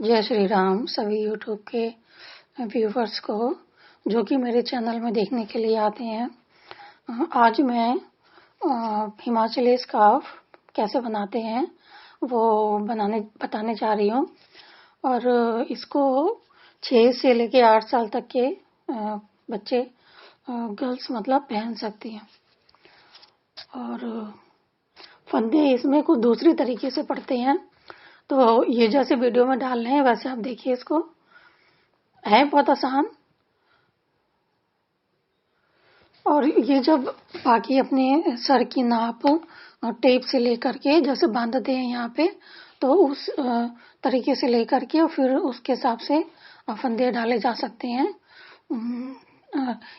जय श्री राम सभी यूट्यूब के व्यूवर्स को जो कि मेरे चैनल में देखने के लिए आते हैं। आज मैं हिमाचली स्कार्फ कैसे बनाते हैं वो बताने जा रही हूँ। और इसको 6 से लेके 8 साल तक के बच्चे गर्ल्स मतलब पहन सकती हैं। और फंदे इसमें कुछ दूसरी तरीके से पड़ते हैं, तो ये जैसे वीडियो में डाल रहे हैं वैसे आप देखिए। इसको है बहुत आसान। और ये जब बाकी अपने सर की नाप टेप से लेकर के जैसे बांधते हैं यहाँ पे, तो उस तरीके से लेकर के और फिर उसके हिसाब से फंदे डाले जा सकते हैं।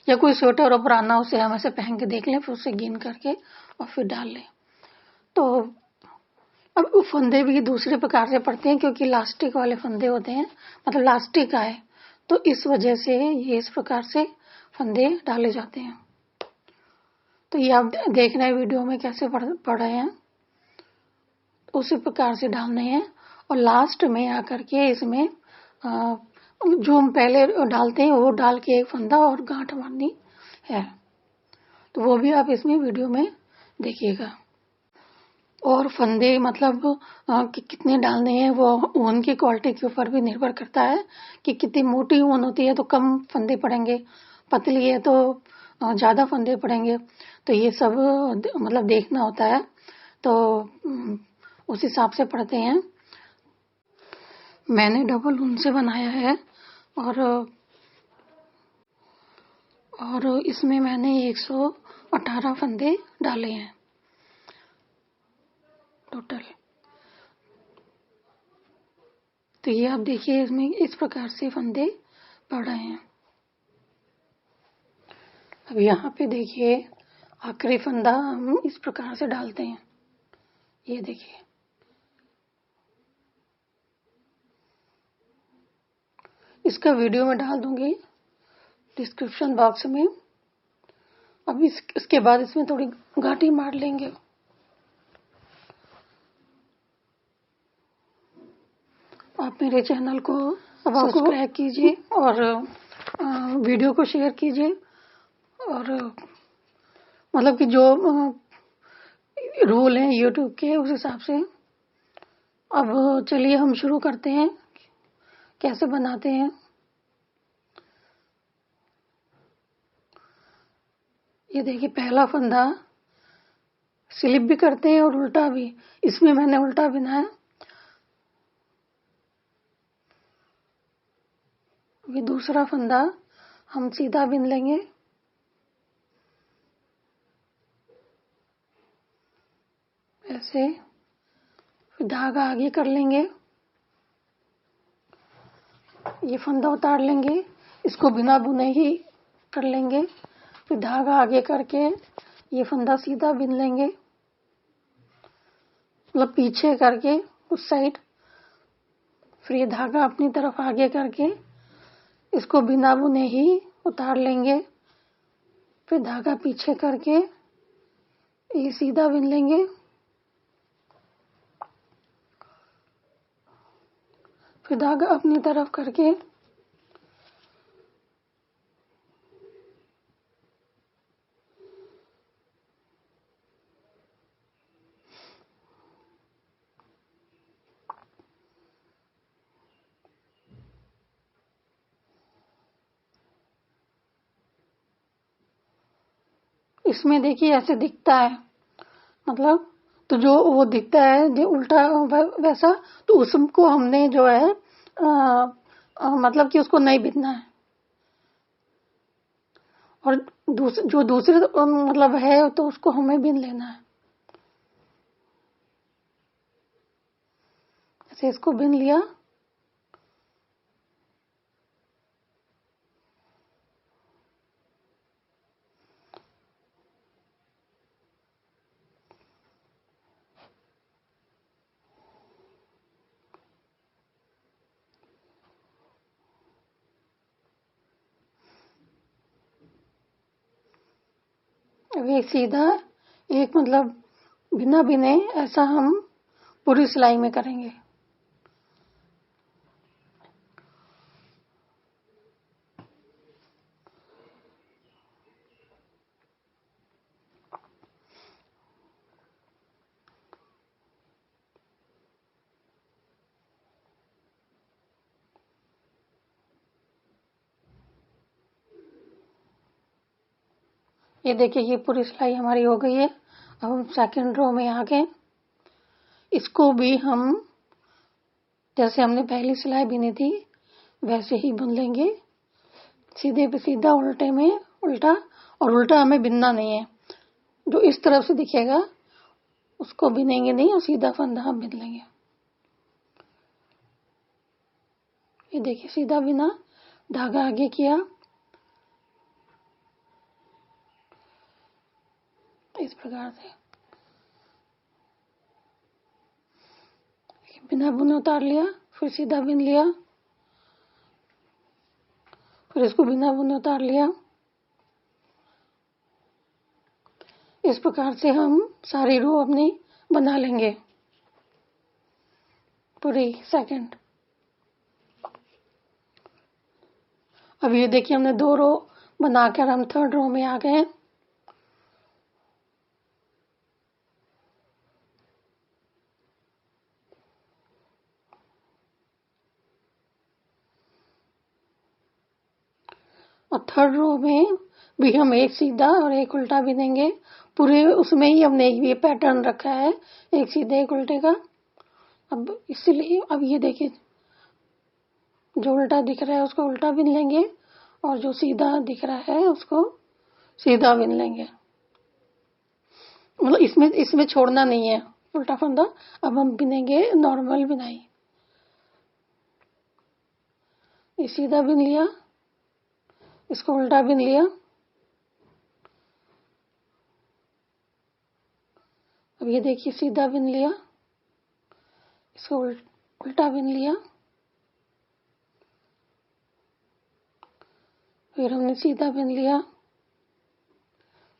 या कोई स्वेटर और पुराना उसे हम ऐसे पहन के देख लें, फिर उसे गिन करके और फिर डाल लें। तो अब फंदे भी दूसरे प्रकार से पड़ते हैं, क्योंकि लास्टिक वाले फंदे होते हैं, मतलब लास्टिक का है, तो इस वजह से ये इस प्रकार से फंदे डाले जाते हैं। तो ये आप देख रहे हैं वीडियो में कैसे पड़ रहे हैं, उसी प्रकार से डालने हैं। और लास्ट में आकर के इसमें जो हम पहले डालते हैं वो डाल के एक फंदा और गांठ मारनी है, तो वो भी आप इसमें वीडियो में देखिएगा। और फंदे मतलब कितने डालने हैं वो ऊन की क्वालिटी के ऊपर भी निर्भर करता है कि कितनी मोटी ऊन होती है तो कम फंदे पड़ेंगे, पतली है तो ज़्यादा फंदे पड़ेंगे। तो ये सब मतलब देखना होता है, तो उस हिसाब से पड़ते हैं। मैंने डबल ऊन से बनाया है और इसमें मैंने 118 फंदे डाले हैं टोटल। तो ये आप देखिए इसमें इस प्रकार से फंदे पड़ रहे हैं। अब यहाँ पे देखिए आखिरी फंदा हम इस प्रकार से डालते हैं, ये देखिए। इसका वीडियो में डाल दूंगी डिस्क्रिप्शन बॉक्स में। अब इसके बाद इसमें थोड़ी गांठी मार लेंगे। आप मेरे चैनल को सब्सक्राइब कीजिए और वीडियो को शेयर कीजिए। और मतलब कि जो रूल हैं यूट्यूब के उस हिसाब से। अब चलिए हम शुरू करते हैं कैसे बनाते हैं। ये देखिए पहला फंदा स्लिप भी करते हैं और उल्टा भी, इसमें मैंने उल्टा बिनाया। ये दूसरा फंदा हम सीधा बिन लेंगे, ऐसे। फिर धागा आगे कर लेंगे, ये फंदा उतार लेंगे, इसको बिना बुने ही कर लेंगे। फिर धागा आगे करके ये फंदा सीधा बिन लेंगे, मतलब पीछे करके उस साइड। फिर ये धागा अपनी तरफ आगे करके इसको बिना बुने ही उतार लेंगे। फिर धागा पीछे करके ये सीधा बिन लेंगे। फिर धागा अपनी तरफ करके इसमें देखिए ऐसे दिखता है, मतलब तो जो वो दिखता है जो उल्टा वैसा, तो उसको हमने जो है मतलब कि उसको नहीं बिनना है। और जो दूसरे मतलब है तो उसको हमें बिन लेना है। ऐसे इसको बिन लिया। अभी सीधा एक मतलब बिना बिने ऐसा हम पूरी सिलाई में करेंगे। ये देखिए ये पूरी सिलाई हमारी हो गई है। अब हम सेकंड रो में आ गए। इसको भी हम जैसे हमने पहली सिलाई बुनी थी वैसे ही बुन लेंगे, सीधे पे सीधा, उल्टे में उल्टा। और उल्टा हमें बिनना नहीं है, जो इस तरफ से दिखेगा उसको बिनेंगे नहीं और सीधा फंदा हम बिन लेंगे। ये देखिए सीधा बिना, धागा आगे किया, इस प्रकार से बिना बुने उतार लिया, फिर सीधा बिन लिया, फिर इसको बिना बुने उतार लिया। इस प्रकार से हम सारी रो अपनी बना लेंगे पूरी सेकंड। अब ये देखिए हमने 2 रो बनाकर हम थर्ड रो में आ गए हैं। और थर्ड रो में भी हम एक सीधा और एक उल्टा बिनेंगे। पूरे उसमें ही हमने ये पैटर्न रखा है, एक सीधे एक उल्टे का। अब इसलिए अब ये देखिए जो उल्टा दिख रहा है उसको उल्टा बिन लेंगे और जो सीधा दिख रहा है उसको सीधा बिन लेंगे। मतलब इसमें इसमें छोड़ना नहीं है उल्टा फंदा। अब हम बिनेंगे नॉर्मल बिनाई। ये सीधा बिन लिया, इसको उल्टा बिन लिया। अब ये देखिए सीधा बिन लिया, इसको उल्टा बिन लिया, फिर हमने सीधा बिन लिया,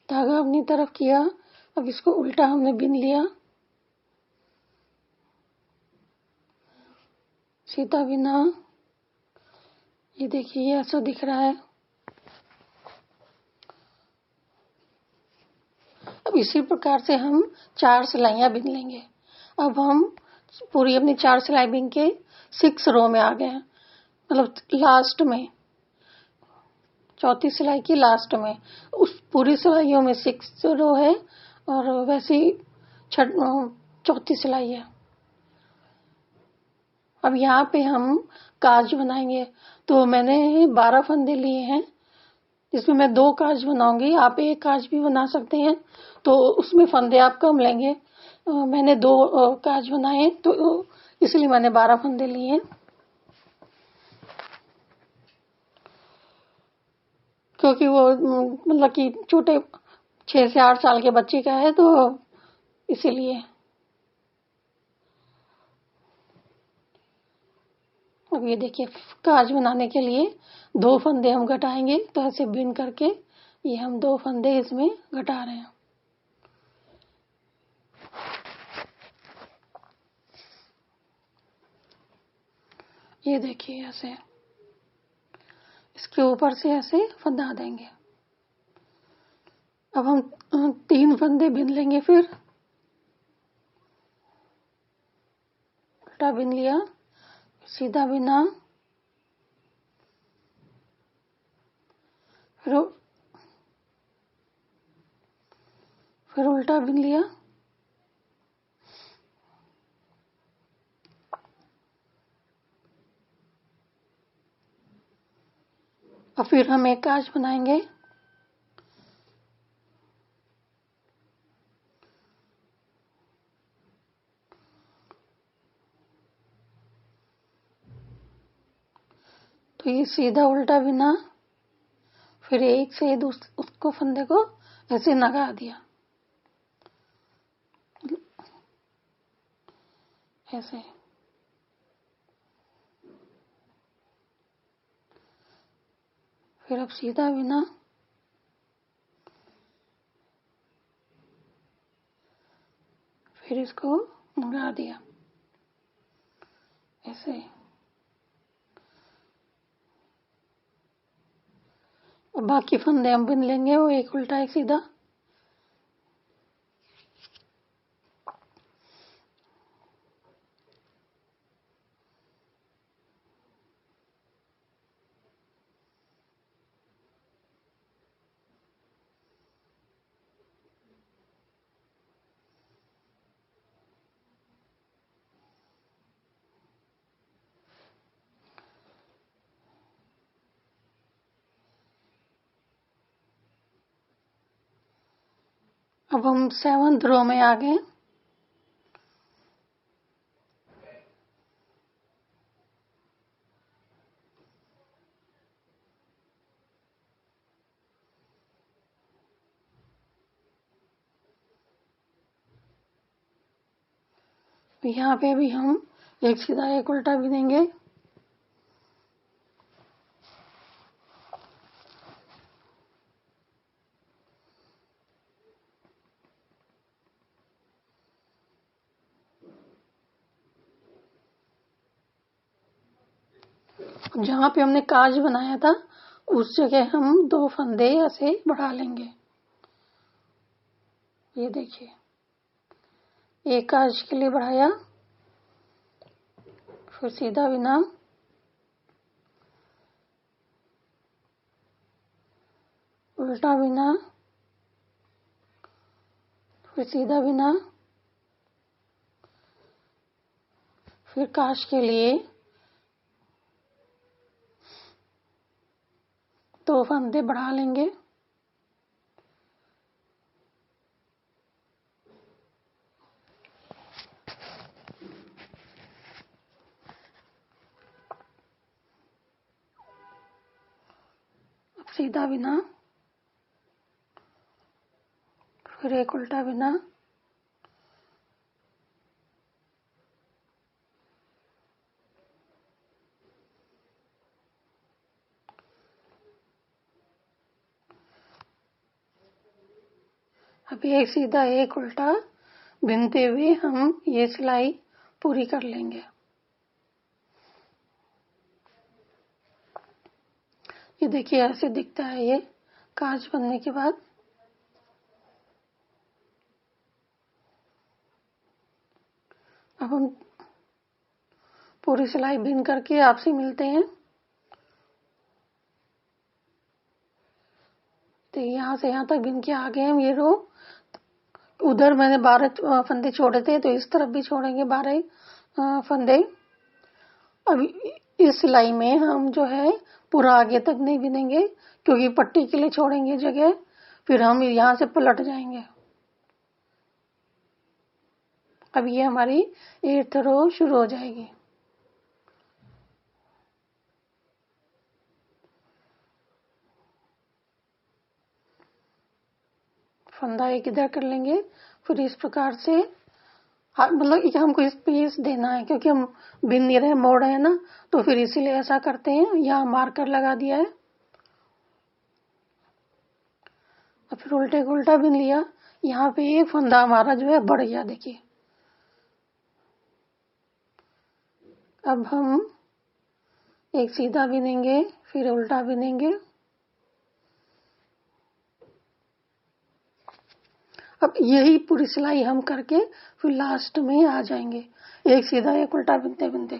धागा अपनी तरफ किया। अब इसको उल्टा हमने बिन लिया, सीधा बिना। ये देखिए ये ऐसा दिख रहा है। अब इसी प्रकार से हम 4 सिलाइयां बिन लेंगे। अब हम पूरी अपनी 4 सिलाई बिन के 6 रो में आ गए हैं, मतलब लास्ट में, चौथी सिलाई की लास्ट में। उस पूरी सिलाइयों में 6 रो है और वैसी चौथी सिलाई है। अब यहाँ पे हम काज बनाएंगे। तो मैंने 12 फंदे लिए हैं, जिसमें मैं 2 काज बनाऊंगी। आप एक काज भी बना सकते हैं, तो उसमें फंदे आप कम लेंगे। मैंने 2 काज बनाए तो इसलिए मैंने 12 फंदे लिए हैं, क्योंकि वो मतलब कि छोटे 6 से 8 साल के बच्चे का है, तो इसीलिए। अब ये देखिए काज बनाने के लिए 2 फंदे हम घटाएंगे, तो ऐसे बिन करके ये हम 2 फंदे इसमें घटा रहे हैं। ये देखिए ऐसे इसके ऊपर से ऐसे फंदा देंगे। अब हम 3 फंदे बिन लेंगे, फिर उल्टा बिन लिया, सीधा बिना, फिर उल्टा बिन लिया, और फिर हम एक काज बनाएंगे। तो ये सीधा उल्टा बिना, फिर एक से उसको फंदे को ऐसे लगा दिया, ऐसे। फिर अब सीधा बिना, फिर इसको मुड़ा दिया ऐसे। और बाकी फंदे हम बिन लेंगे, वो एक उल्टा एक सीधा। अब हम 7th रो में आ गए। यहाँ पे भी हम एक सीधा एक उल्टा बिनेंगे। जहाँ पे हमने काज बनाया था उस जगह हम 2 फंदे ऐसे बढ़ा लेंगे। ये देखिए, एक काज के लिए बढ़ाया, फिर सीधा बिना, उल्टा बिना, फिर सीधा बिना, फिर काज के लिए 2 फंदे बढ़ा लेंगे। अब सीधा बिना, फिर एक उल्टा बिना, अब एक सीधा एक उल्टा बिनते हुए हम ये सिलाई पूरी कर लेंगे। ये देखिए ऐसे दिखता है ये काज बनने के बाद। अब हम पूरी सिलाई बिन करके आपसे मिलते हैं। तो यहाँ से यहाँ तक बिन के आ गए हम ये रो। उधर मैंने 12 फंदे छोड़े थे, तो इस तरफ भी छोड़ेंगे 12 फंदे। अब इस सिलाई में हम जो है पूरा आगे तक नहीं बिनेंगे, क्योंकि पट्टी के लिए छोड़ेंगे जगह, फिर हम यहाँ से पलट जाएंगे। अब ये हमारी 8th रो शुरू हो जाएगी। फंदा एक इधर कर लेंगे, फिर इस प्रकार से मतलब हमको स्पेस देना है, क्योंकि हम बिन नहीं रहे, मोड़ रहे हैं ना, तो फिर इसीलिए ऐसा करते हैं। यहाँ मार्कर लगा दिया है। और फिर उल्टे को उल्टा बिन लिया। यहाँ पे एक फंदा हमारा जो है बढ़ गया, देखिए। अब हम एक सीधा बिनेंगे, फिर उल्टा बिनेंगे। अब यही पूरी सिलाई हम करके फिर लास्ट में आ जाएंगे, एक सीधा एक उल्टा बिनते बिनते।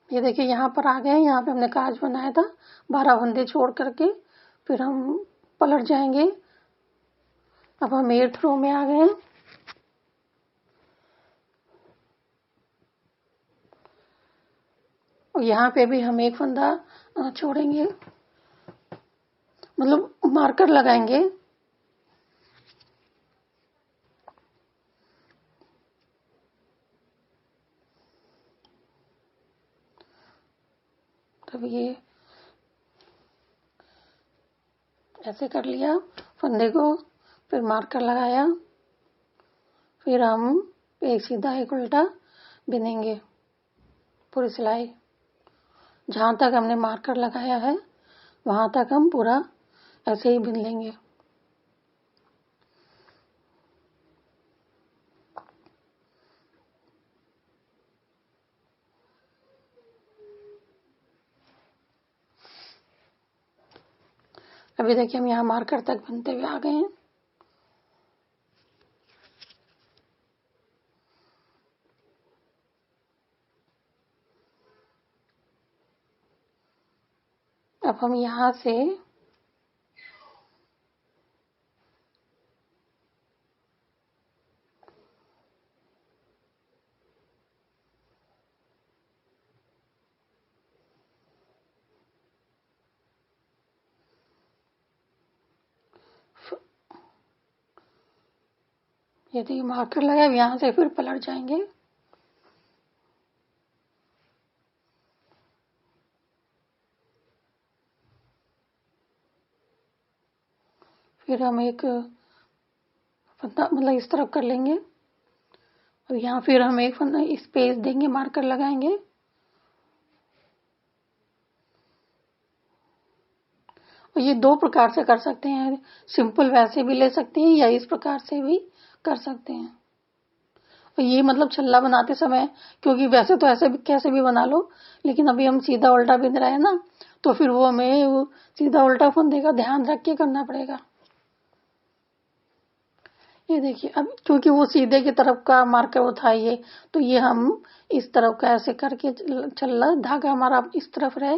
ये देखिए यहाँ पर आ गए। यहाँ पे हमने काज बनाया था 12 फंदे छोड़ करके, फिर हम पलट जाएंगे। अब हम 8th रो में आ गए हैं। और यहाँ पे भी हम एक फंदा छोड़ेंगे, मतलब मार्कर लगाएंगे। तब ये ऐसे कर लिया फंदे को, फिर मार्कर लगाया, फिर हम एक सीधा एक उल्टा बिनेंगे पूरी सिलाई। जहां तक हमने मार्कर लगाया है वहां तक हम पूरा ऐसे ही बिन लेंगे। अभी देखिए हम यहाँ मार्कर तक बनते हुए आ गए हैं। अब हम यहाँ से यदि मार्कर लगा यहाँ से फिर पलट जाएंगे। फिर हम एक फंदा मतलब इस तरफ कर लेंगे और यहाँ फिर हम एक फंदा स्पेस देंगे, मार्कर लगाएंगे। और ये दो प्रकार से कर सकते हैं, सिंपल वैसे भी ले सकते हैं या इस प्रकार से भी कर सकते हैं। और ये मतलब छल्ला बनाते समय, क्योंकि वैसे तो ऐसे भी कैसे भी बना लो, लेकिन अभी हम सीधा उल्टा बिन रहे हैं ना, तो फिर वो हमें वो सीधा उल्टा फंदे का ध्यान रख के करना पड़ेगा। ये देखिए, अब क्योंकि वो सीधे की तरफ का मार्कर वो था ये, तो ये हम इस तरफ का ऐसे करके छल्ला, धागा हमारा इस तरफ रहे,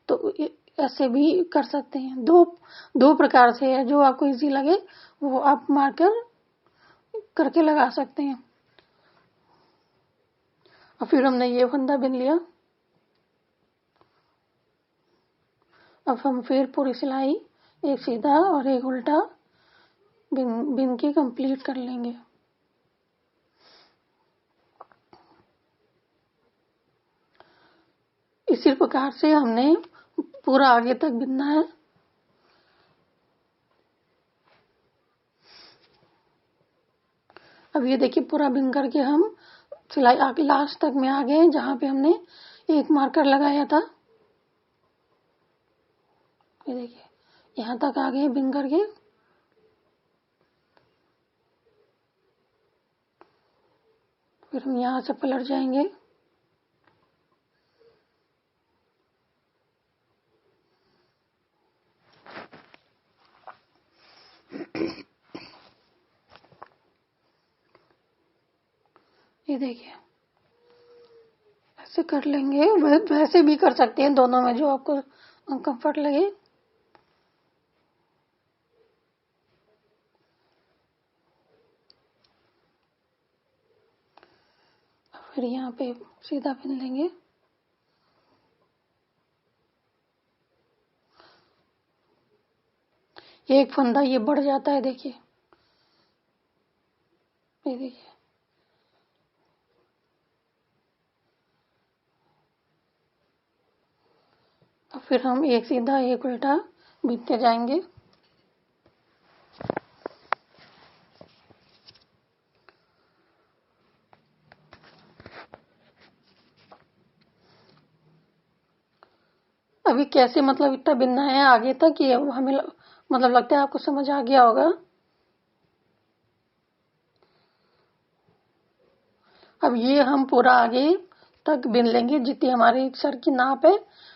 तो ऐसे भी कर सकते हैं। दो प्रकार से है, जो आपको इजी लगे वो आप मार्कर करके लगा सकते हैं। और फिर हमने ये फंदा बिन लिया। अब हम फिर पूरी सिलाई एक सीधा और एक उल्टा बिन के कंप्लीट कर लेंगे। इसी प्रकार से हमने पूरा आगे तक बिनना है। अब ये देखिए पूरा बिन करके हम सिलाई आगे लास्ट तक में आ गए, जहां पे हमने एक मार्कर लगाया था। ये देखिए यहां तक आ गए बिन करके। फिर हम यहां से पलट जाएंगे। ये देखिए ऐसे कर लेंगे, वैसे भी कर सकते हैं, दोनों में जो आपको कंफर्ट लगे। फिर यहाँ पे सीधा बिन लेंगे। एक फंदा ये बढ़ जाता है, देखिए ये देखिए। और फिर हम एक सीधा एक उल्टा बीतते जाएंगे। अभी कैसे मतलब इतना बिनना है आगे तक, ये हमें मतलब लगता है आपको समझ आ गया होगा। अब ये हम पूरा आगे तक बिन लेंगे, जितनी हमारी सर की नाप है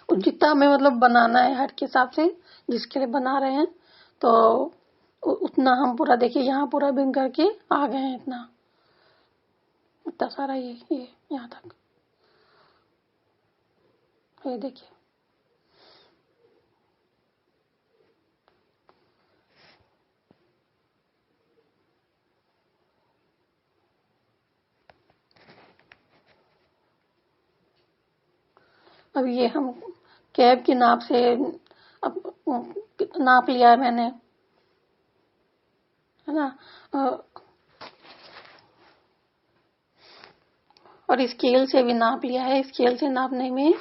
और जितना हमें मतलब बनाना है हाथ के हिसाब से, जिसके लिए बना रहे हैं, तो उतना हम पूरा देखिए यहाँ पूरा बिन करके आ गए हैं। इतना सारा ये यहाँ तक, ये देखिए। अब ये हम कैप की नाप से अब नाप लिया है मैंने, है ना। और स्केल से भी नाप लिया है। स्केल से नापने में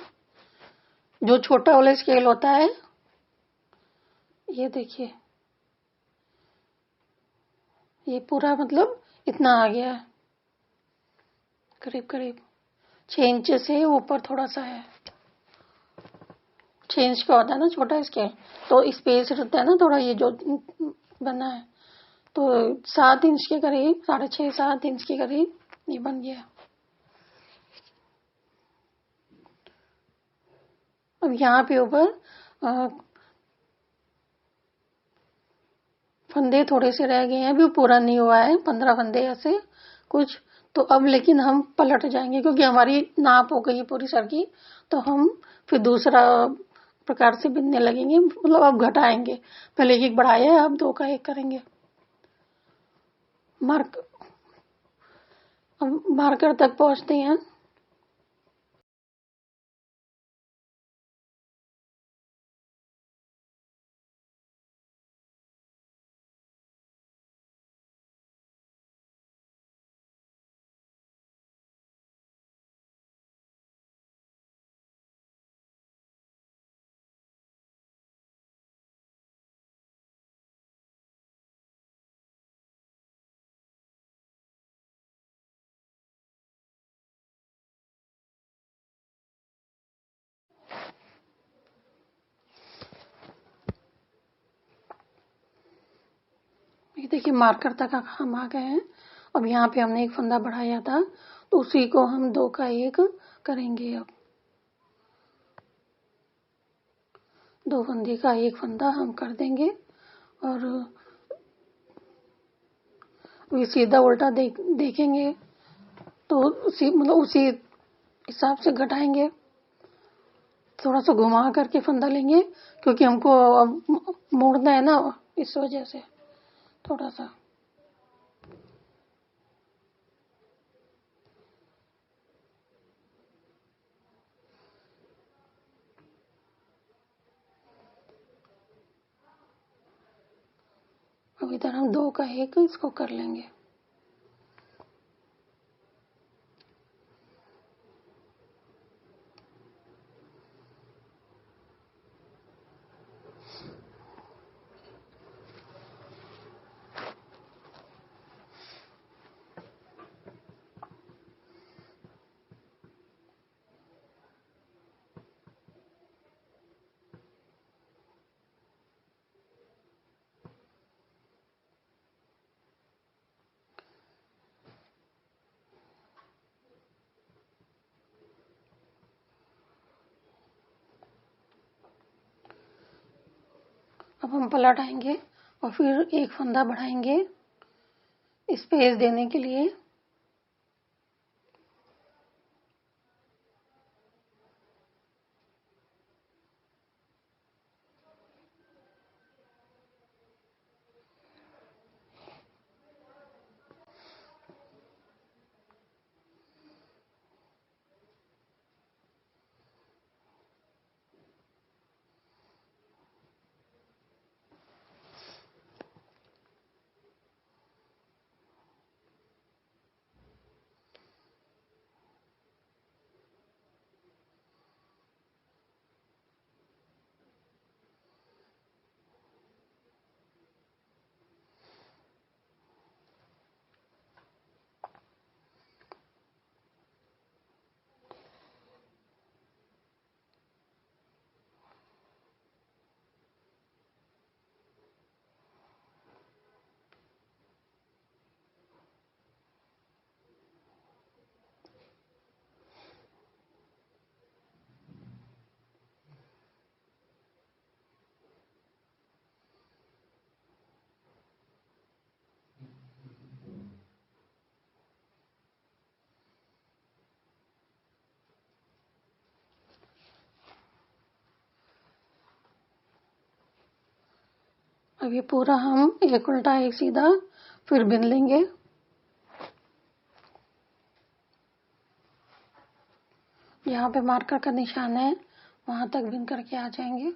जो छोटा वाला स्केल होता है, ये देखिए ये पूरा मतलब इतना आ गया है, करीब करीब 6 इंच से ऊपर थोड़ा सा है। 6 इंच का होता है ना छोटा स्केल, तो स्पेस रहता है ना थोड़ा, ये जो बना है, तो 7 इंच के करीब, 6.5-7 इंच के करीब ये बन गया। अब यहाँ पे ऊपर फंदे थोड़े से रह गए हैं, अभी पूरा नहीं हुआ है, 15 फंदे ऐसे कुछ। तो अब लेकिन हम पलट जाएंगे, क्योंकि हमारी नाप हो गई पूरी सर की, तो हम फिर दूसरा प्रकार से बिनने लगेंगे, मतलब अब घटाएंगे। पहले एक बढ़ाया है, अब 2 का 1 करेंगे। अब मार्कर तक पहुंचते हैं। देखिए मार्कर तक हम आ गए हैं। अब यहाँ पे हमने एक फंदा बढ़ाया था तो उसी को हम 2 का 1 करेंगे। अब 2 फंदे का 1 फंदा हम कर देंगे और ये सीधा उल्टा देखेंगे तो उसी हिसाब से घटाएंगे। थोड़ा सा घुमा करके फंदा लेंगे क्योंकि हमको अब मोड़ना है ना, इस वजह से थोड़ा सा। अब इधर हम 2 का 1 इसको कर लेंगे। अब हम पलट आएंगे और फिर 1 फंदा बढ़ाएंगे स्पेस देने के लिए। अब ये पूरा हम 1 उल्टा 1 सीधा फिर बिन लेंगे। यहाँ पे मार्कर का निशान है, वहां तक बिन करके आ जाएंगे।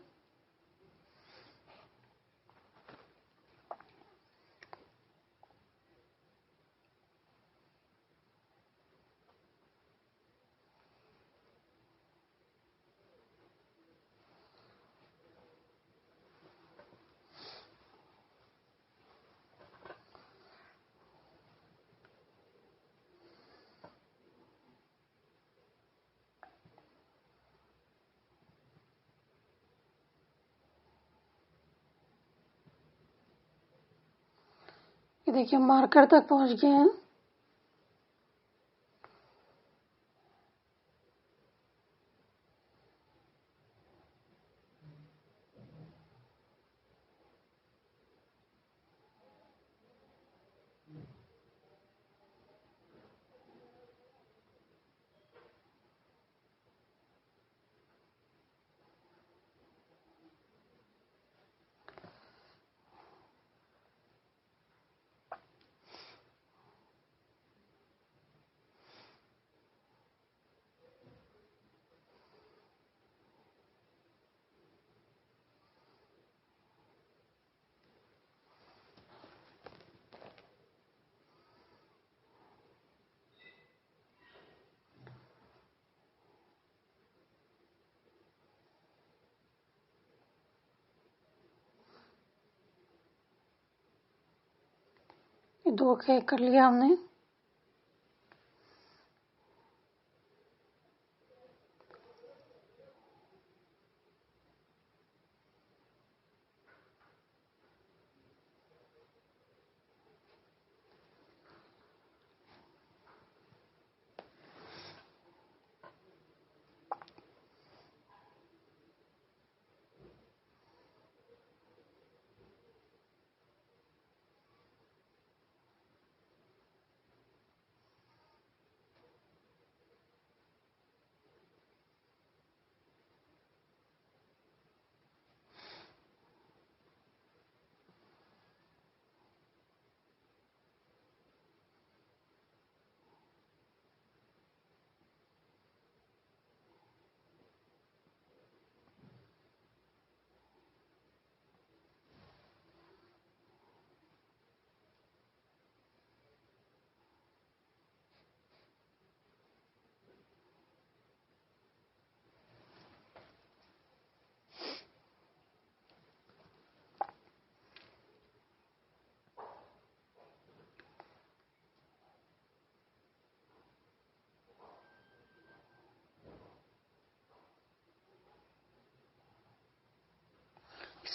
ये देखिए मार्कर तक पहुंच गए हैं। ये 2 का 1 कर लिया हमने।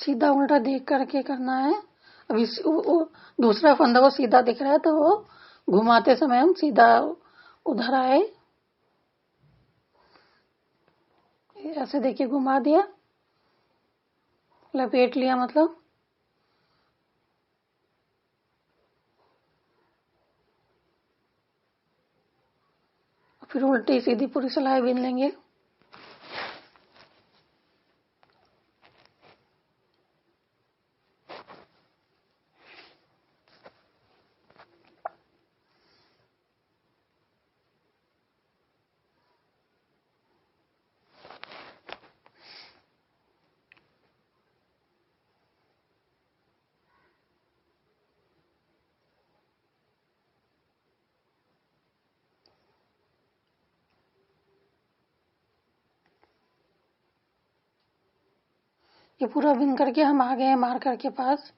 सीधा उल्टा देख करके करना है। अभी दूसरा फंदा वो सीधा दिख रहा है तो वो घुमाते समय हम सीधा उधर आए, ऐसे देखिए घुमा दिया, लपेट लिया मतलब। फिर उल्टी सीधी पूरी सिलाई बीन लेंगे। ये पूरा बिन करके हम आ गए हैं मार्कर के पास।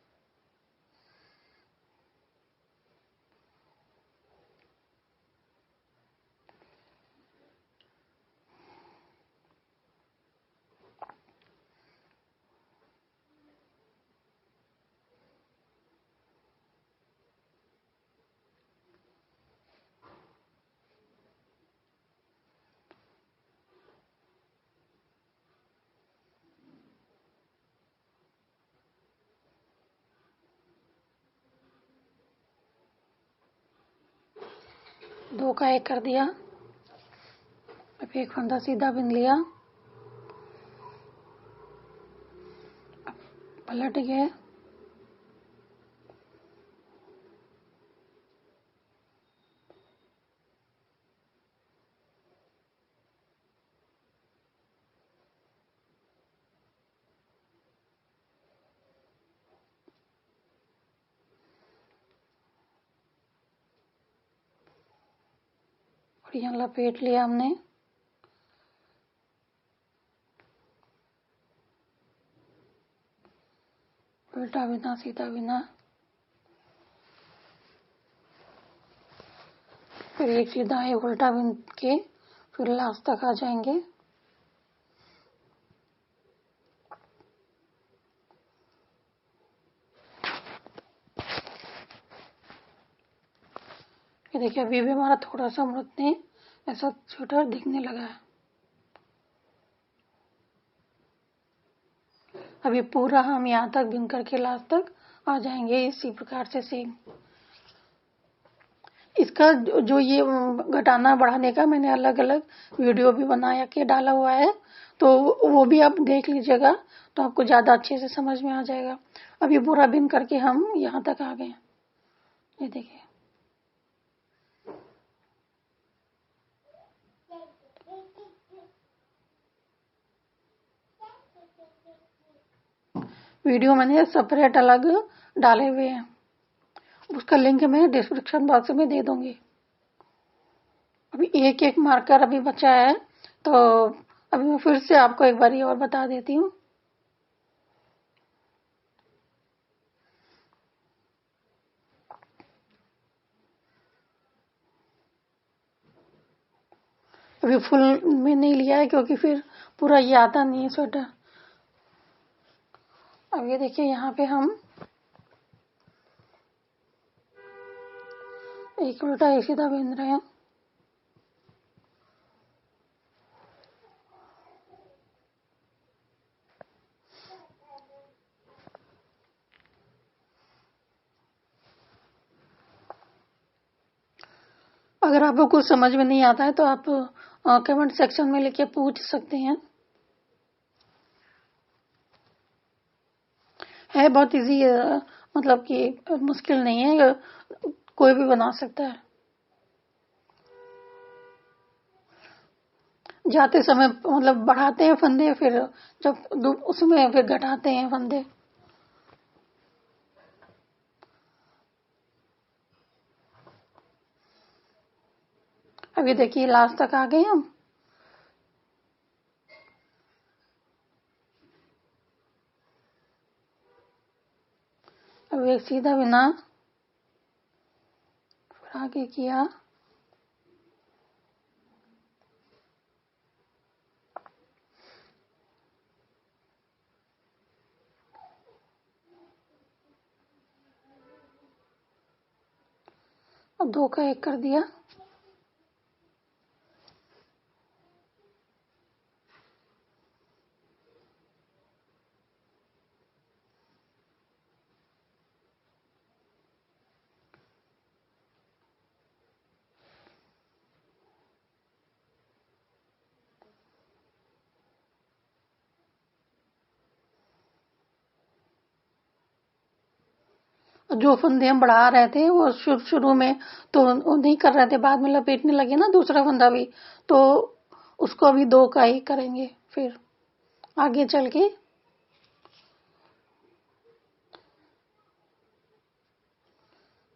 दो का एक कर दिया। अब एक फंदा सीधा बिन लिया, पलट गए, और यहाँ लपेट लिया हमने। उल्टा बिना सीधा बिना, फिर एक सीधा एक उल्टा बिन के फिर लास्ट तक आ जाएंगे। ये देखिए अभी भी हमारा थोड़ा सा मूर्त ऐसा छोटा दिखने लगा है। अभी पूरा हम यहाँ तक बिन करके लास्ट तक आ जाएंगे इसी प्रकार से सेम। इसका जो ये घटाना बढ़ाने का मैंने अलग अलग वीडियो भी बनाया के डाला हुआ है, तो वो भी आप देख लीजिएगा तो आपको ज्यादा अच्छे से समझ में आ जाएगा। अभी पूरा बिन करके हम यहाँ तक आ गए। ये देखिए वीडियो मैंने सेपरेट अलग डाले हुए हैं, उसका लिंक मैं डिस्क्रिप्शन बॉक्स में दे दूंगी। अभी एक एक मार्कर अभी बचा है, तो अभी मैं फिर से आपको एक बार और बता देती हूँ। अभी फुल में नहीं लिया है क्योंकि फिर पूरा ये आता नहीं है स्वेटर। अब ये देखिए यहाँ पे हम एक उल्टा एक सीधा बिन रहे हैं। अगर आपको कुछ समझ में नहीं आता है तो आप कमेंट सेक्शन में लिख के पूछ सकते हैं। है बहुत इजी, मतलब कि मुश्किल नहीं है, कोई भी बना सकता है। जाते समय मतलब बढ़ाते हैं फंदे, फिर जब उसमें फिर घटाते हैं फंदे। अभी देखिए लास्ट तक आ गए हम। अब एक सीधा बिना, फिर आगे किया, अब 2 का 1 कर दिया। जो फंदे हम बढ़ा रहे थे वो शुरू में तो वो नहीं कर रहे थे, बाद में लपेटने लगे ना दूसरा फंदा भी, तो उसको अभी 2 का ही करेंगे फिर आगे चल के।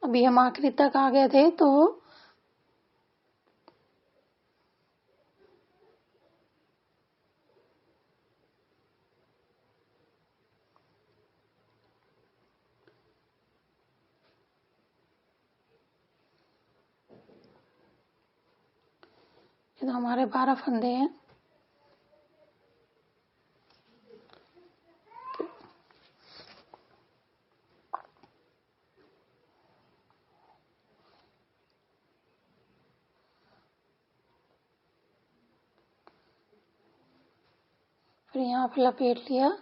अभी हम आखिरी तक आ गए थे तो ये तो हमारे 12 फंदे हैं। फिर यहाँ पे लपेट लिया।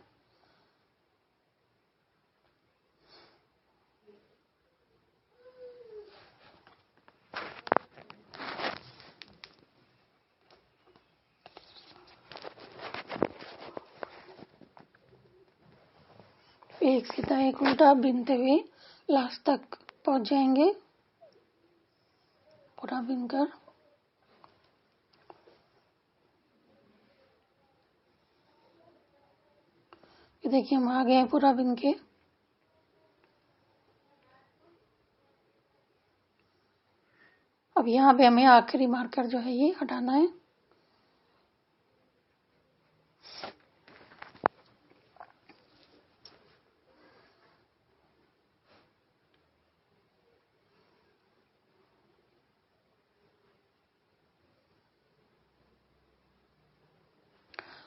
एक सीधा एक उल्टा बिनते हुए लास्ट तक पहुंच जाएंगे, पूरा बिनकर। ये देखिए हम आ गए हैं पूरा बिन के। अब यहाँ पे हमें आखिरी मार्कर जो है ये हटाना है।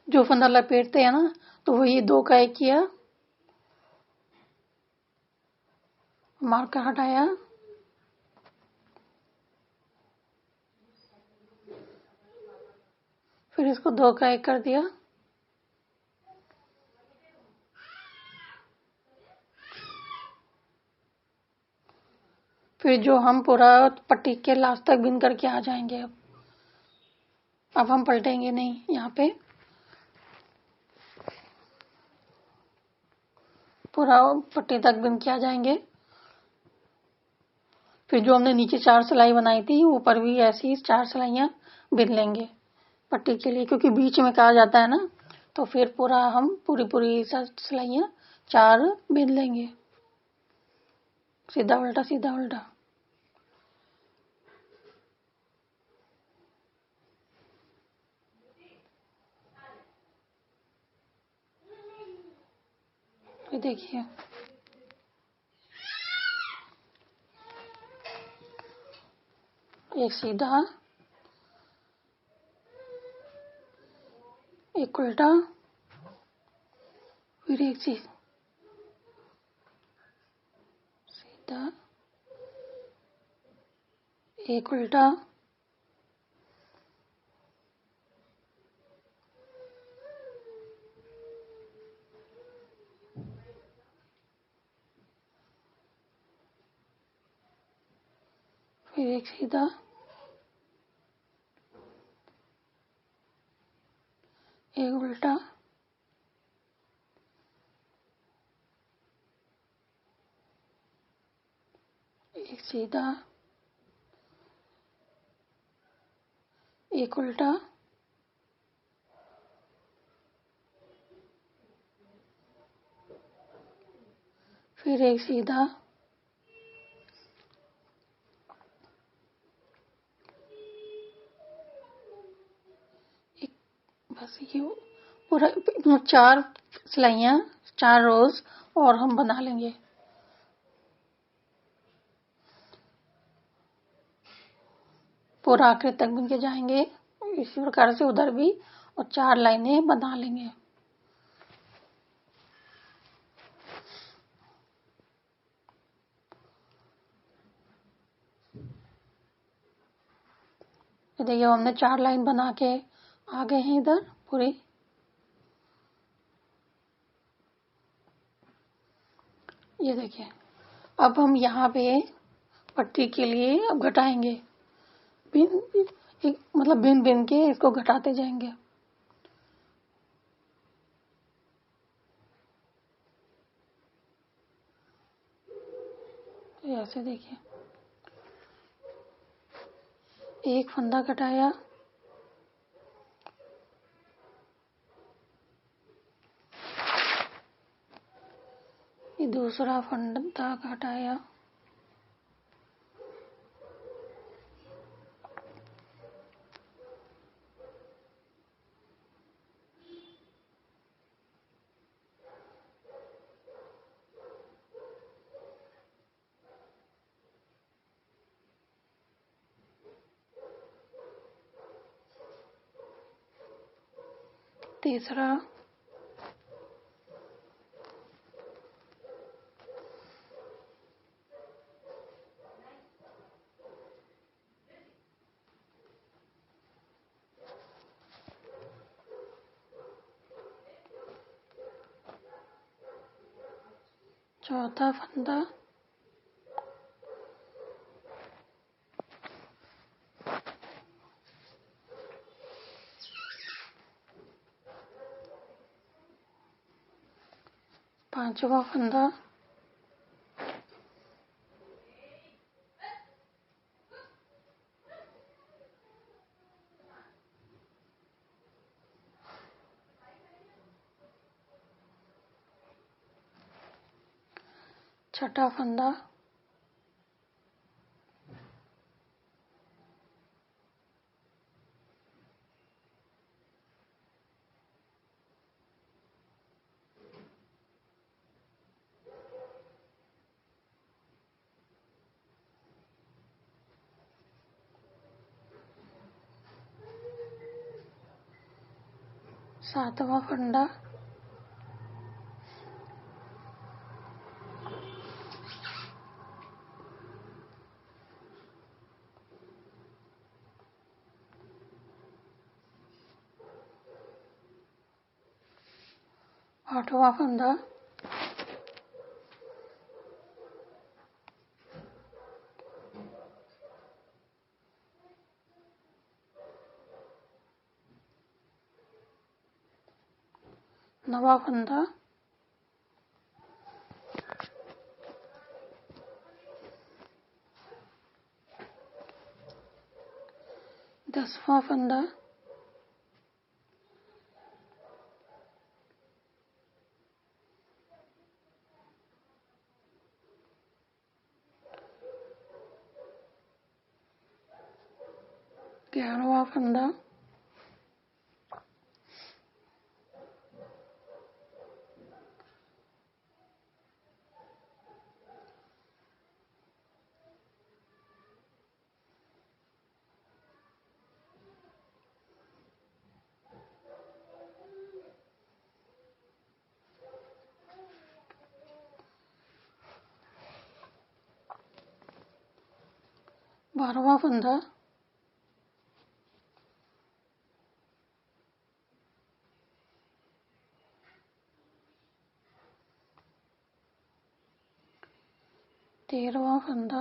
जो फंदा लपेटते हैं ना तो वो ये 2 का 1 किया, मार्कर हटाया, फिर इसको 2 का 1 कर दिया। फिर जो हम पूरा पट्टी के लास्ट तक बिन करके आ जाएंगे। अब हम पलटेंगे नहीं, यहाँ पे पूरा पट्टी तक बिन के आ जाएंगे। फिर जो हमने नीचे 4 सिलाई बनाई थी ऊपर भी ऐसी 4 सिलाइयां बिन लेंगे पट्टी के लिए, क्योंकि बीच में कहा जाता है ना, तो फिर पूरा हम पूरी सिलाइयां 4 बिन लेंगे, सीधा उल्टा सीधा उल्टा। ये देखिए एक सीधा, एक उल्टा, फिर एक सीधा, एक उल्टा, फिर एक सीधा, एक उल्टा, एक सीधा, एक उल्टा, फिर एक सीधा, एक, बस ये पूरा 4 सिलाइयां 4 रोज और हम बना लेंगे। पूरा आखिर तक बुन के जाएंगे इसी प्रकार से उधर भी, और 4 लाइनें बना लेंगे। ये देखिए हमने 4 लाइन बना के आ गए हैं इधर पूरी। ये देखिए अब हम यहाँ पे पट्टी के लिए अब घटाएंगे, बिन मतलब बिन बिन के इसको घटाते जाएंगे। तो ऐसे देखिए एक फंदा घटाया, ये दूसरा फंदा घटाया, तीसरा, चौथा फंदा, पांचवा फंदा, छठा फंदा, सातवां फंदा, आठवां फंदा, नवा फंदा, 10वां फंदा, 11वां फंदा, 12वां फंदा, 13वां फंदा,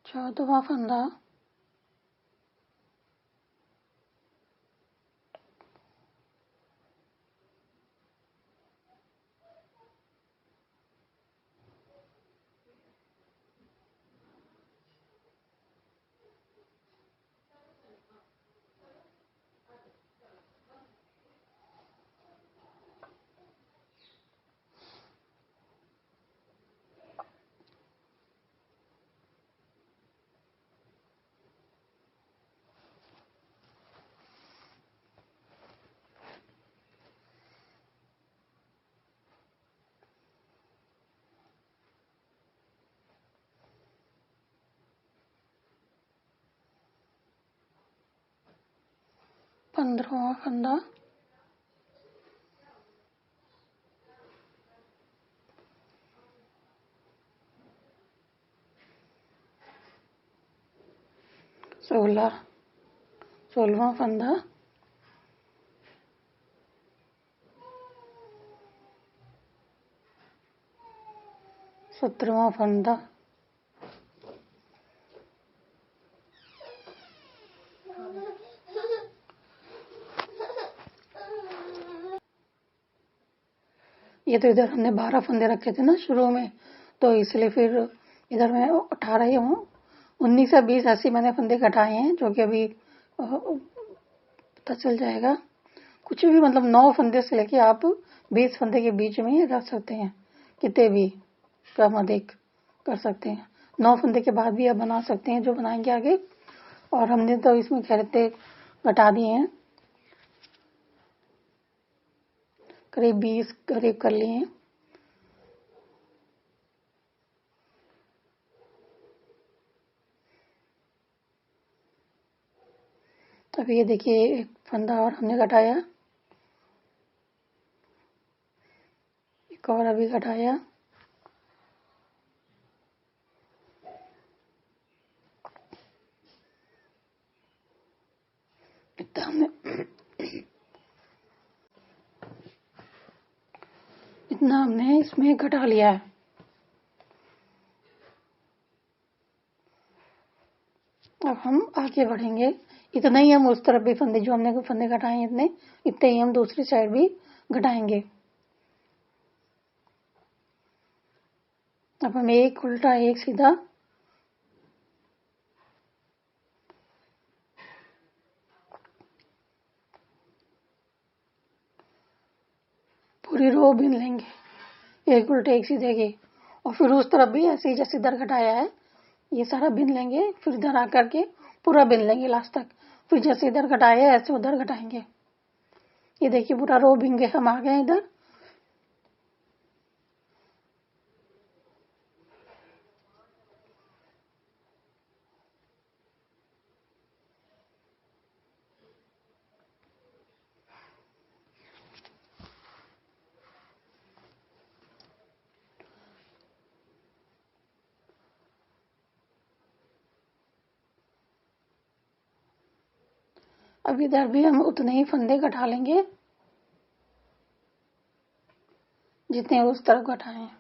14वां फंदा, 15वां फंदा, 16वां 16वां फंदा, 17वां फंदा, ये तो इधर हमने 12 फंदे रखे थे ना शुरू में, तो इसलिए फिर इधर मैं 18 ही हूँ, 19 से 20 ऐसे मैंने फंदे घटाए हैं, जो कि अभी पता चल जाएगा। कुछ भी मतलब 9 फंदे से लेके आप 20 फंदे के बीच में रख सकते हैं, कितने भी कम अधिक कर सकते हैं। 9 फंदे के बाद भी आप बना सकते हैं जो बनाएंगे आगे। और हमने तो इसमें खैरते घटा दिए हैं, करीब 20 करीब कर लिए हैं। अब ये देखिए एक फंदा और हमने घटाया, एक और अभी घटाया, इतना हमने इसमें घटा लिया है। अब हम आगे बढ़ेंगे, इतना ही हम उस तरफ भी फंदे जो हमने फंदे घटाए इतने ही हम दूसरी साइड भी घटाएंगे। अब हम एक उल्टा एक सीधा पूरी रो बीन लेंगे, एक उल्टे एक सीधे की, और फिर उस तरफ भी ऐसे ही जैसे इधर घटाया है ये सारा बिन लेंगे, फिर इधर आकर के पूरा बिन लेंगे लास्ट तक, फिर जैसे इधर घटाया ऐसे उधर घटाएंगे। ये देखिए पूरा रो बिन गए, हम आ गए इधर। अब इधर भी हम उतने ही फंदे घटा लेंगे जितने उस तरफ घटाए हैं।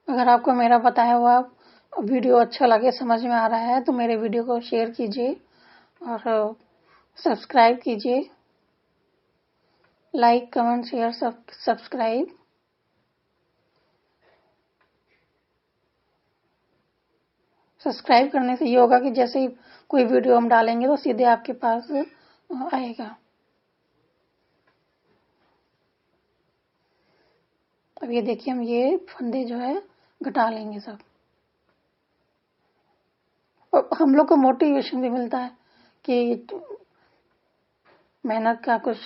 अगर आपको मेरा बताया हुआ वीडियो अच्छा लगे, समझ में आ रहा है, तो मेरे वीडियो को शेयर कीजिए और सब्सक्राइब कीजिए, like comment share subscribe. Subscribe करने से ये होगा कि जैसे ही कोई वीडियो हम डालेंगे तो सीधे आपके पास आएगा। अब ये देखिए हम ये फंदे जो है घटा लेंगे सब, और हम लोग को मोटिवेशन भी मिलता है कि मेहनत का कुछ।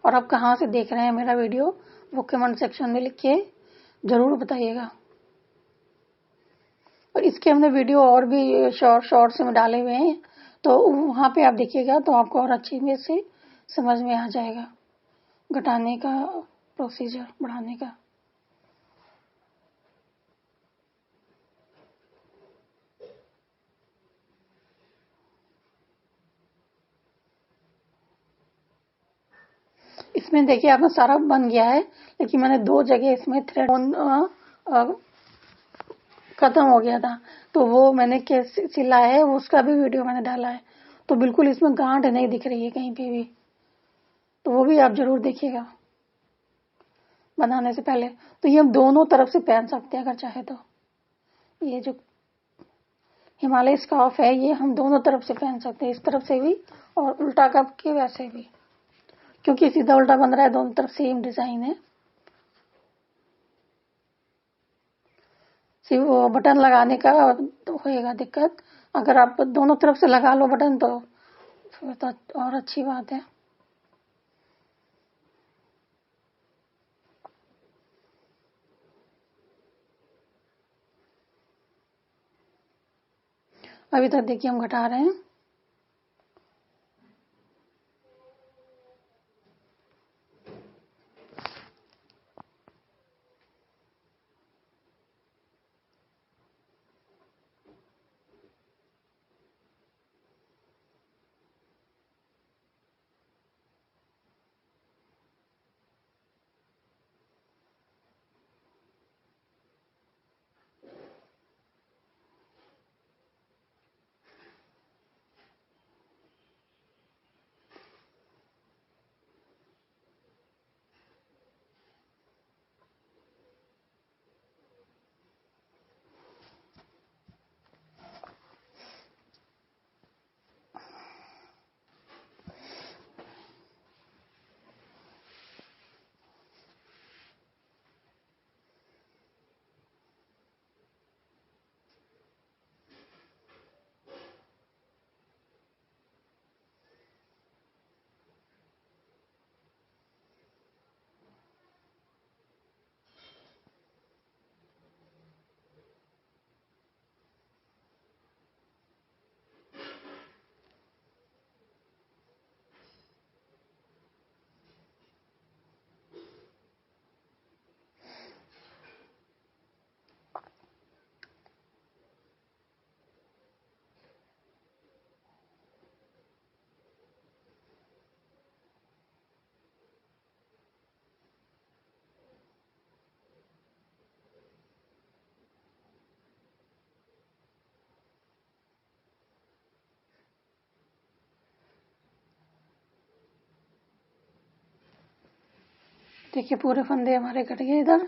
और आप कहाँ से देख रहे हैं मेरा वीडियो वो कमेंट सेक्शन में लिख के जरूर बताइएगा। और इसके हमने वीडियो और भी शॉर्ट्स में डाले हुए हैं, तो वहां पे आप देखिएगा तो आपको और अच्छी में से समझ में आ जाएगा घटाने का प्रोसीजर, बढ़ाने का। इसमें देखिए आपका सारा बन गया है, लेकिन मैंने 2 जगह इसमें थ्रेड खत्म हो गया था, तो वो मैंने कैसे सिला है उसका भी वीडियो मैंने डाला है। तो बिल्कुल इसमें गांठ नहीं दिख रही है कहीं पे भी, तो वो भी आप जरूर देखिएगा बनाने से पहले। तो ये हम दोनों तरफ से पहन सकते हैं अगर चाहे तो। ये जो हिमालय स्कार्फ है ये हम दोनों तरफ से पहन सकते हैं, इस तरफ से भी और उल्टा कप के वैसे भी, क्योंकि सीधा उल्टा बन रहा है, दोनों तरफ सेम डिजाइन है। सिर्फ वो बटन लगाने का तो होएगा दिक्कत, अगर आप दोनों तरफ से लगा लो बटन तो फिर तो और अच्छी बात है। अभी तक देखिए हम घटा रहे हैं। देखिए पूरे फंदे हमारे कट गए इधर।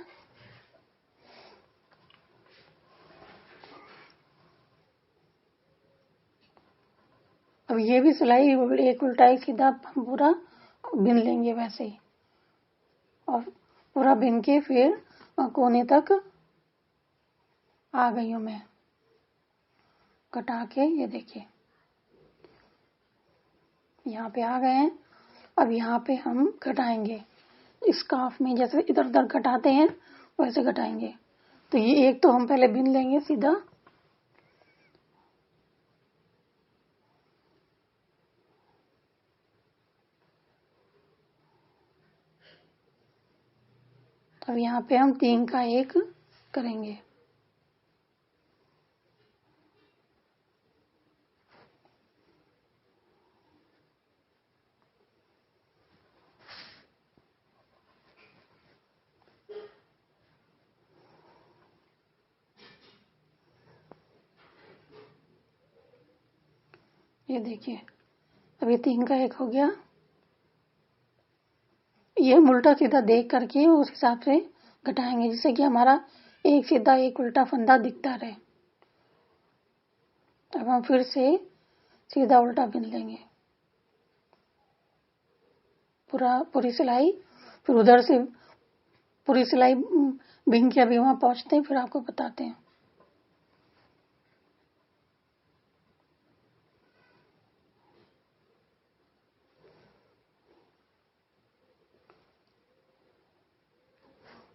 अब ये भी सिलाई एक उल्टा ही सीधा पूरा बिन लेंगे वैसे ही, और पूरा बिन के फिर कोने तक आ गई हूं मैं कटा के। ये देखिए यहाँ पे आ गए हैं। अब यहाँ पे हम कटाएंगे स्कार्फ में, जैसे इधर उधर कटाते हैं वैसे कटाएंगे। तो ये एक तो हम पहले बिन लेंगे सीधा, अब यहाँ पे हम 3 का 1 करेंगे। ये देखिए अभी 3 का 1 हो गया। ये हम उल्टा सीधा देख करके उस हिसाब से घटाएंगे, जिससे कि हमारा एक सीधा एक उल्टा फंदा दिखता रहे। अब हम फिर से सीधा उल्टा बिन लेंगे पूरी सिलाई, फिर उधर से पूरी सिलाई बिन के अभी वहां पहुंचते हैं, फिर आपको बताते हैं।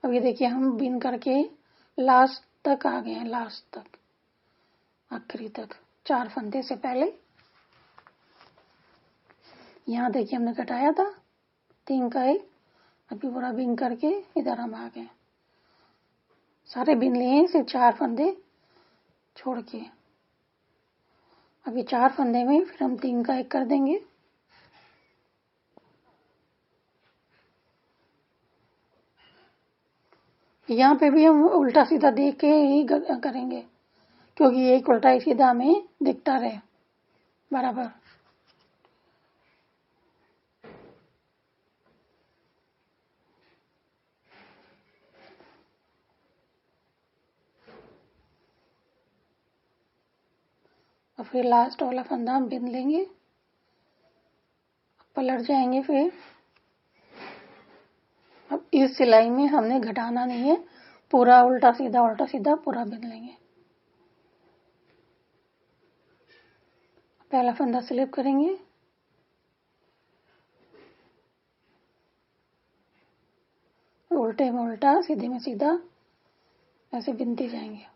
अब ये देखिए हम बिन करके लास्ट तक आ गए हैं, लास्ट तक आखिरी तक 4 फंदे से पहले। यहाँ देखिए हमने कटाया था 3 का 1, अभी पूरा बिन करके इधर हम आ गए, सारे बिन लिए सिर्फ 4 फंदे छोड़ के। अभी 4 फंदे में फिर हम 3 का 1 कर देंगे। यहाँ पे भी हम उल्टा सीधा देख के ही करेंगे, क्योंकि एक उल्टा सीधा हमें दिखता रहे बराबर। और फिर लास्ट वाला फंदा हम बिन लेंगे, पलट जाएंगे। फिर अब इस सिलाई में हमने घटाना नहीं है, पूरा उल्टा सीधा पूरा बिन लेंगे। पहला फंदा स्लिप करेंगे, उल्टे में उल्टा सीधे में सीधा ऐसे बिनते जाएंगे।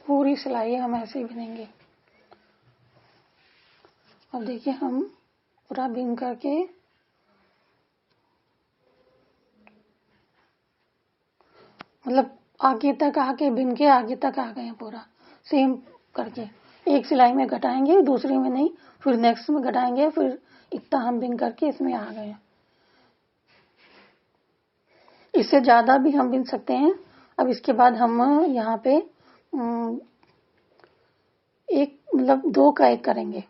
पूरी सिलाई हम ऐसे ही बिनेंगे। अब देखिए हम पूरा बिन करके मतलब आगे तक आके बिन के आगे तक आ गए हैं पूरा सेम करके। एक सिलाई में घटाएंगे, दूसरी में नहीं, फिर नेक्स्ट में घटाएंगे, फिर इतना हम बिन करके इसमें आ गए। इससे ज्यादा भी हम बिन सकते हैं। अब इसके बाद हम यहाँ पे एक मतलब 2 का 1 करेंगे।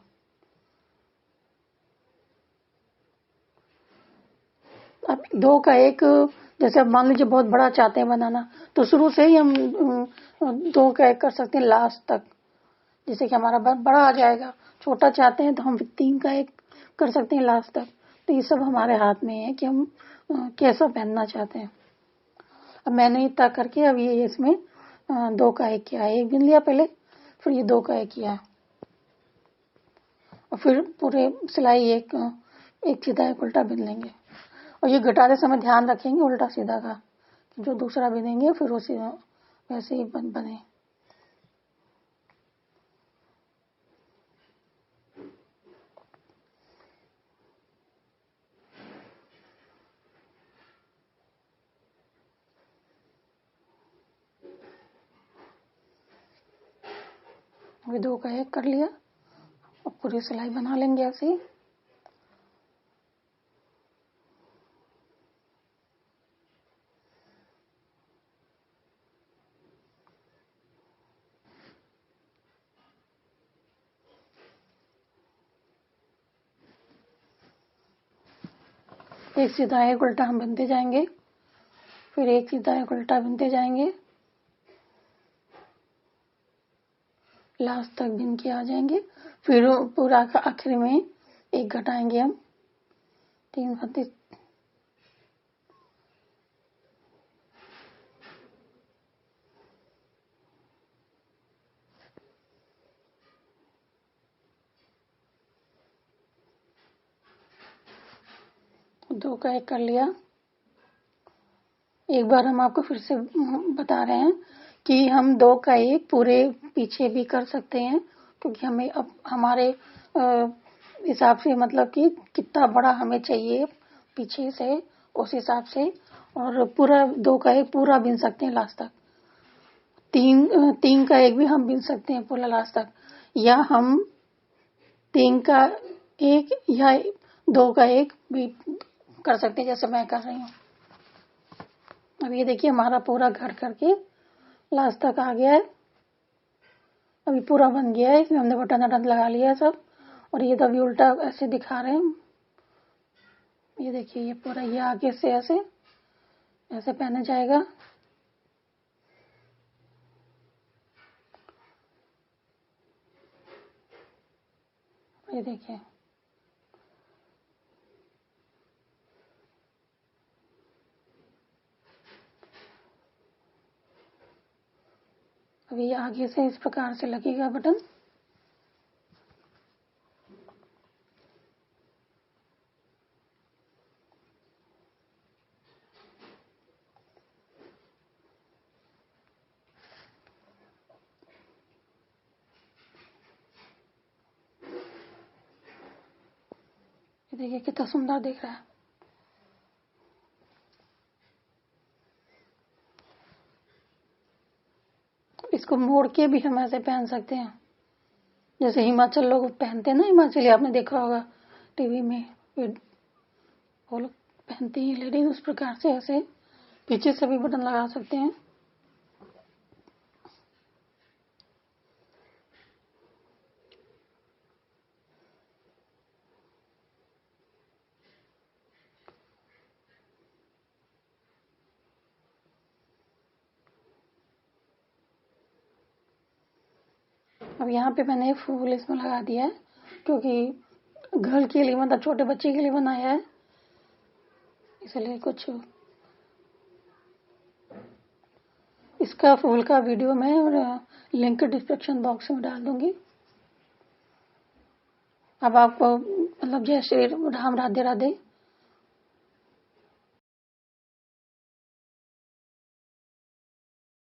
अब 2 का 1 जैसे अब मान लीजिए बहुत बड़ा चाहते हैं बनाना, तो शुरू से ही हम 2 का 1 कर सकते हैं लास्ट तक, जैसे कि हमारा बड़ा आ जाएगा। छोटा चाहते हैं तो हम 3 का 1 कर सकते हैं लास्ट तक। तो ये सब हमारे हाथ में है कि हम कैसा पहनना चाहते हैं। अब मैंने इतना करके अब ये इसमें 2 का 1 किया, 1 बिन लिया पहले, फिर ये 2 का 1 किया, और फिर पूरे सिलाई एक सीधा एक उल्टा बिन लेंगे। और ये घटाते समय ध्यान रखेंगे उल्टा सीधा का, जो दूसरा बिनेंगे फिर उसी वैसे ही बने। अभी 2 का 1 कर लिया और पूरी सिलाई बना लेंगे ऐसे ही। एक सीधा एक उल्टा हम बुनते जाएंगे, फिर एक सीधा एक उल्टा बुनते जाएंगे, लास्ट तक बुन के आ जाएंगे। फिर पूरा आखिर में एक घटाएंगे हम 3 फंदे। दो का एक कर लिया। एक बार हम आपको फिर से बता रहे हैं कि हम 2 का 1 पूरे पीछे भी कर सकते हैं, क्योंकि हमें अब हमारे हिसाब से मतलब कि कितना बड़ा हमें चाहिए पीछे से उस हिसाब से, और पूरा 2 का 1 पूरा बिन सकते हैं लास्ट तक। 3 का 1 भी हम बिन सकते हैं पूरा लास्ट तक, या हम 3 का 1 या 2 का 1 भी कर सकते हैं जैसे मैं कर रही हूँ। अब ये देखिए हमारा पूरा घर करके लास्ट तक आ गया है। अभी पूरा बन गया है, इसमें हमने बटन वटन लगा लिया है सब। और ये तो अभी उल्टा ऐसे दिखा रहे हैं। ये देखिए ये पूरा ये आगे से ऐसे ऐसे पहना जाएगा। ये देखिए अभी आगे से इस प्रकार से लगेगा बटन। ये देखिए कितना सुंदर दिख रहा है। इसको मोड़ के भी हम ऐसे पहन सकते हैं, जैसे हिमाचल लोग पहनते हैं ना, हिमाचली आपने देखा होगा टीवी में, वो लोग पहनती हैं लेडीज, उस प्रकार से ऐसे पीछे से भी बटन लगा सकते हैं। अब यहाँ पे मैंने फूल इसमें लगा दिया है, क्योंकि घर के लिए मतलब छोटे बच्चे के लिए बनाया है, इसलिए कुछ इसका फूल का वीडियो मैं और लिंक डिस्क्रिप्शन बॉक्स में डाल दूंगी। अब आपको मतलब जय श्री राम, राधे राधे।